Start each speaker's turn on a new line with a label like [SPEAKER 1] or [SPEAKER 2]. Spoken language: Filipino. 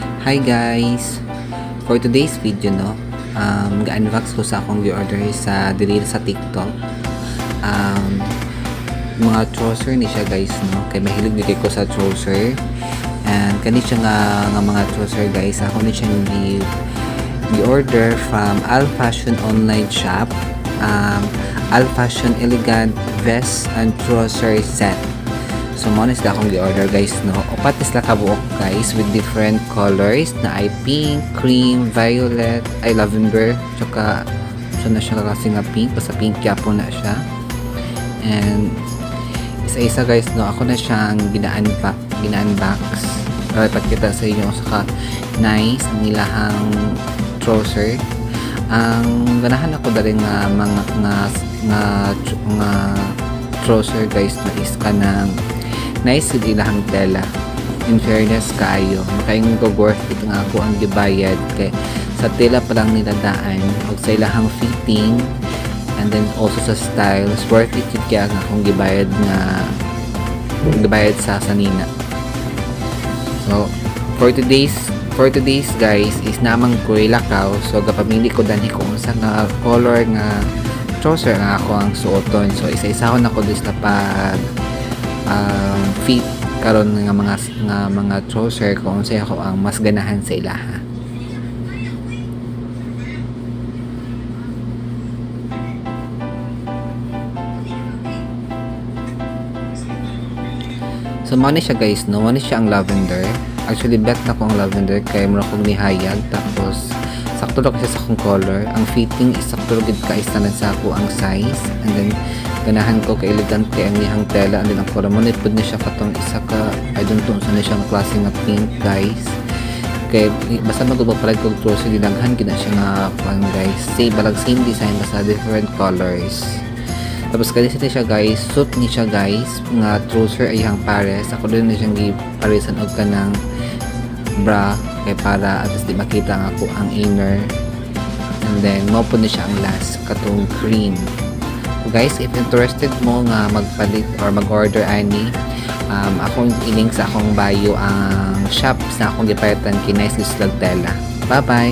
[SPEAKER 1] Hi guys! For today's video ga-unbox ko sa akong gi-order sa dili sa TikTok. Mga trouser ni siya guys kay mahilig dito ko sa trouser. And kani siya nga mga trouser guys, ako ni siya gi-order from Al Fashion online shop. Al Fashion elegant vest and trouser set. So mo na sila akong gi-order guys upat sila kabuok guys with different colors na ay pink, cream, violet, ay lavender, tsaka so na siya kasi nga pink, basta pink po na siya. And isa-isa guys ako na siyang gina-unbox para ipakita sa inyo saka nice ang nilahang trouser. Ang ganahan ako dali nga mga trouser guys na is kanang nice yung ilahang tela. In fairness kaayo makaingon ko worth it nga ako ang gibayad kay sa tela pa lang nila daan og sa ilahang fitting and then also sa styles worth it yun kaya nga akong gibayad sa sanina. So for today's guys is namang ko ilakaw, so gapamili ko dani kung unsa nga color nga trouser nga ako ang suoton. So isa-isa ko na ko dis na pag fit karon nga mga trouser kung unsay ako ang mas ganahan sa ilaha. So mo ni siya guys mo ni siya ang lavender. Actually bet na ko ang lavender kay mura kong nihayag, tapos sakto lang kasi sa akong color. Ang fitting is sakto gid ka isa na sa ako ang size, and then ganahan ko kay elegante ang nihang tela, and then ang color mo nipod na siya katong isa ka I don't know sa siyang klase nga pink guys. Kay basta magubapalad kong trouser dinaghan gid na siya nga guys, same design basta different colors. Tapos kasi siya guys, suit ni siya guys nga trouser ay ang pares. Ako din na siyang giparesan og kanang bra kay para at least di makita nga ako ang inner. And then mo po ni siya ang last katong cream. So guys, if interested mo nga magpalit or mag-order ani, akong ilink sa akong bio ang shop sa akong gipalitan kay Nice Lag Tela. Bye bye.